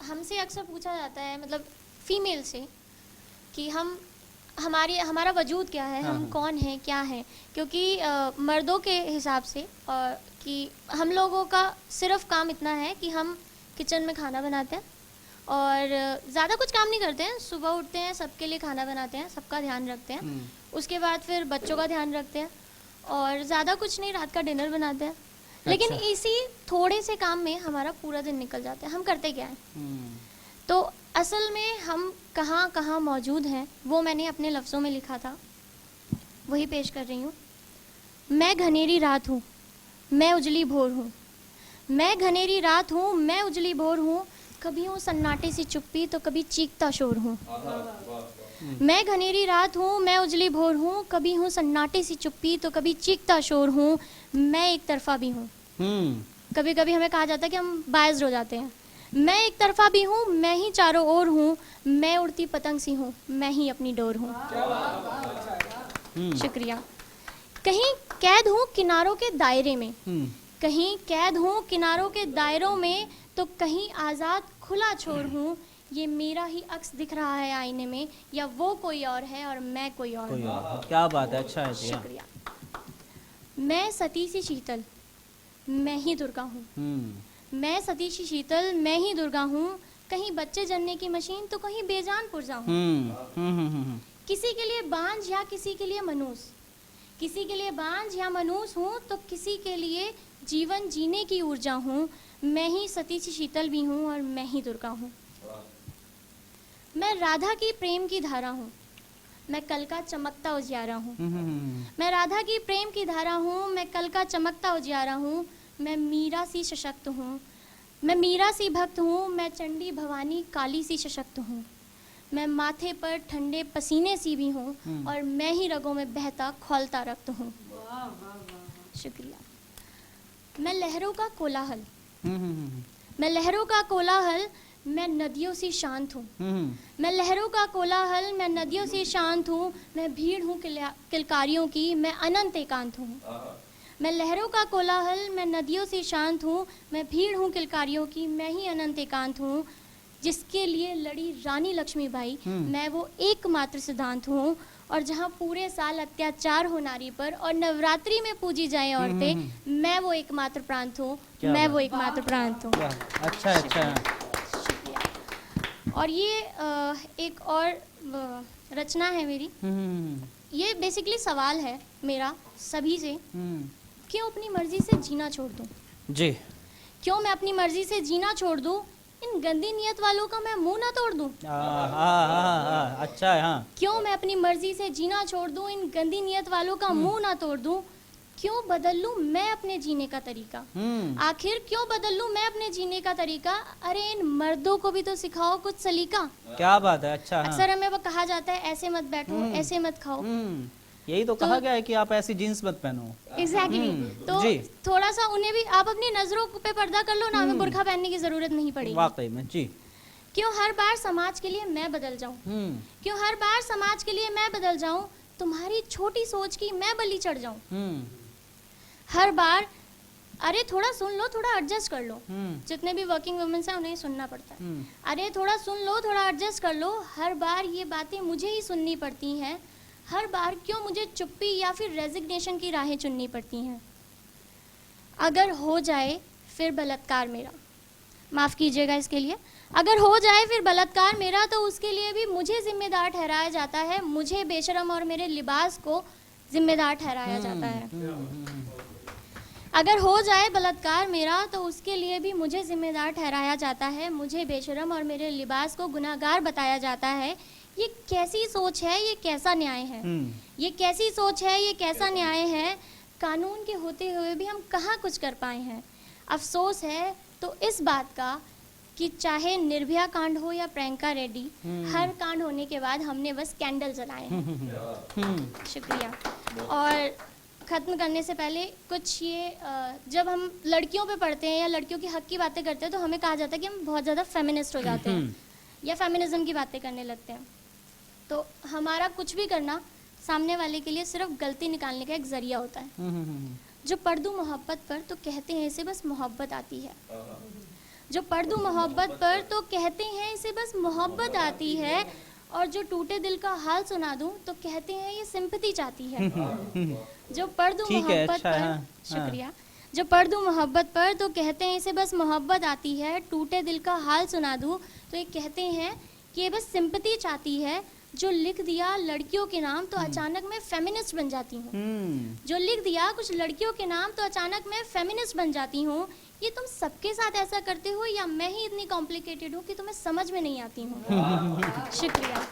हमसे अक्सर पूछा जाता है, मतलब फीमेल से, कि हमारा वजूद क्या है, हम कौन हैं, क्या हैं। क्योंकि मर्दों के हिसाब से और कि हम लोगों का सिर्फ काम इतना है कि हम किचन में खाना बनाते हैं और ज़्यादा कुछ काम नहीं करते हैं। सुबह उठते हैं, सबके लिए खाना बनाते हैं, सबका ध्यान रखते हैं, उसके बाद फिर बच्चों का ध्यान रखते हैं और ज़्यादा कुछ नहीं, रात का डिनर बनाते हैं। लेकिन इसी थोड़े से काम में हमारा पूरा दिन निकल जाता है। हम करते क्या हैं? तो असल में हम कहाँ कहाँ मौजूद हैं वो मैंने अपने लफ्ज़ों में लिखा था, वही पेश कर रही हूँ। मैं घनेरी रात हूँ, मैं उजली भोर हूँ। मैं घनेरी रात हूँ, मैं उजली भोर हूँ। कभी हूँ सन्नाटे सी चुप्पी तो कभी चीखता शोर हूँ। मैं घनेरी रात हूँ, मैं उजली भोर हूँ। कभी हूँ सन्नाटे सी चुप्पी तो कभी चीखता शोर हूँ। मैं एक तरफा भी हूँ। कभी कभी हमें कहा जाता है कि हम बायस्ड हो जाते हैं। मैं एक तरफा भी हूँ, मैं ही चारों ओर हूँ। मैं उड़ती पतंग सी हूँ, मैं ही अपनी डोर हूँ। शुक्रिया। कहीं कैद हूँ किनारों के दायरे में, कहीं कैद हूँ किनारों के दायरों में, तो कहीं आज़ाद खुला छोर हूँ। ये मेरा ही अक्स दिख रहा है आईने में, या वो कोई और है और मैं कोई और हूँ। क्या बात है, अच्छा है। शुक्रिया। मैं सती सी शीतल, मैं ही दुर्गा हूँ। मैं सती सी शीतल, मैं ही दुर्गा हूँ। कहीं बच्चे जनने की मशीन तो कहीं बेजान पुर्जा हूँ। किसी के लिए बांझ या किसी के लिए मनूस, किसी के लिए बांझ या मनूस हूँ, तो किसी के लिए जीवन जीने की ऊर्जा हूँ। मैं ही सती सी शीतल भी हूँ और मैं ही दुर्गा हूँ। मैं राधा की प्रेम की धारा हूँ, मैं कल का चमकता उजियारा हूँ। मैं राधा की प्रेम की धारा हूँ, मैं कल का चमकता उजियारा हूँ। मैं मीरा सी सशक्त हूँ, मैं मीरा सी भक्त हूँ। मैं चंडी भवानी काली सी सशक्त हूँ। मैं माथे पर ठंडे पसीने सी भी हूँ और मैं ही रगों में बहता खौलता रक्त हूँ। शुक्रिया। मैं लहरों का कोलाहल, मैं लहरों का कोलाहल, मैं नदियों से शांत हूँ। मैं लहरों का कोलाहल, मैं नदियों से शांत हूँ। मैं भीड़ हूँ किलकारियों की, मैं अनंत एकांत हूँ। मैं लहरों का कोलाहल, मैं नदियों से शांत हूँ। मैं भीड़ हूँ किलकारियों की, मैं ही अनंत एकांत हूँ। जिसके लिए लड़ी रानी लक्ष्मीबाई, मैं वो एकमात्र सिद्धांत हूँ। और जहाँ पूरे साल अत्याचार हो नारी पर और नवरात्रि में पूजी जाए औरतें, मैं वो एकमात्र प्रांत हूँ। मैं वो एकमात्र प्रांत हूँ। अच्छा अच्छा। और ये एक और रचना है मेरी। ये बेसिकली सवाल है मेरा सभी से, क्यों अपनी मर्जी से जीना छोड़ दूं? जी। क्यों मैं अपनी मर्जी से जीना छोड़ दूं? इन गंदी नियत वालों का मैं मुंह ना तोड़ दूं? अच्छा है। हाँ। क्यों मैं अपनी मर्जी से जीना छोड़ दूं? इन गंदी नियत वालों का मुंह ना तोड़ दूं? क्यों बदल लूं मैं अपने जीने का तरीका? आखिर क्यों बदल लूं मैं अपने जीने का तरीका? अरे इन मर्दों को भी तो सिखाओ कुछ सलीका। क्या बात है, अच्छा। अक्सर हमें वो कहा जाता है, ऐसे मत बैठो, ऐसे मत खाओ। यही तो कहा गया है कि आप ऐसी जीन्स मत पहनो। एग्जैक्टली। तो थोड़ा सा उन्हें भी आप अपनी नजरों पे पर्दा कर लो ना, हमें बुर्का पहनने की जरूरत नहीं पड़ेगी। वाकई में। जी। क्यों हर बार समाज के लिए मैं बदल जाऊं? क्यों हर बार समाज के लिए मैं बदल जाऊं? तुम्हारी छोटी सोच की मैं बलि चढ़ जाऊं? हर बार अरे थोड़ा सुन लो, थोड़ा एडजस्ट कर लो। जितने भी वर्किंग वुमेन्स हैं उन्हें सुनना पड़ता है। अरे थोड़ा सुन लो, थोड़ा एडजस्ट कर लो। हर बार ये बातें मुझे ही सुननी पड़ती हैं। हर बार क्यों मुझे चुप्पी या फिर रेजिग्नेशन की राहें चुननी पड़ती हैं? अगर हो जाए फिर बलात्कार मेरा, माफ़ कीजिएगा इसके लिए, अगर हो जाए फिर बलात्कार मेरा, तो उसके लिए भी मुझे जिम्मेदार ठहराया जाता है। मुझे बेशरम और मेरे लिबास को जिम्मेदार ठहराया जाता है। अगर हो जाए बलात्कार मेरा, तो उसके लिए भी मुझे जिम्मेदार ठहराया जाता है। मुझे बेशरम और मेरे लिबास को गुनाहगार बताया जाता है। ये कैसी सोच है, ये कैसा न्याय है? ये कैसी सोच है, ये कैसा न्याय है? कानून के होते हुए भी हम कहाँ कुछ कर पाए हैं। अफसोस है तो इस बात का कि चाहे निर्भया कांड हो या प्रियंका रेड्डी, हर कांड होने के बाद हमने बस कैंडल जलाए हैं। शुक्रिया। और ख़त्म करने से पहले कुछ ये, जब हम लड़कियों पे पढ़ते हैं या लड़कियों के हक की बातें करते हैं तो हमें कहा जाता है कि हम बहुत ज़्यादा फेमिनिस्ट हो जाते हैं या फेमिनिज्म की बातें करने लगते हैं। तो हमारा कुछ भी करना सामने वाले के लिए सिर्फ गलती निकालने का एक ज़रिया होता है। जो पढ़ दूँ मोहब्बत पर तो कहते हैं इसे बस मोहब्बत आती है। जो पढ़ दूँ मोहब्बत पर तो कहते हैं इसे बस मोहब्बत आती है, और जो टूटे दिल का हाल सुना दूँ तो कहते हैं ये सिंपैथी चाहती है। जो पढ़ दूँ ठीक है, मोहब्बत अच्छा, पर, हाँ, हाँ। शुक्रिया, जो पढ़ दूँ मोहब्बत पर तो कहते हैं इसे बस मोहब्बत आती है, टूटे दिल का हाल सुना दूँ तो ये कहते हैं कि ये बस सिंपैथी चाहती है। जो लिख दिया लड़कियों के नाम तो अचानक मैं फेमिनिस्ट बन जाती हूँ। जो लिख दिया कुछ लड़कियों के नाम तो अचानक मैं फेमिनिस्ट बन जाती हूँ। ये तुम सबके साथ ऐसा करते हो या मैं ही इतनी कॉम्प्लिकेटेड हूँ कि तुम्हें समझ में नहीं आती हूँ? शुक्रिया।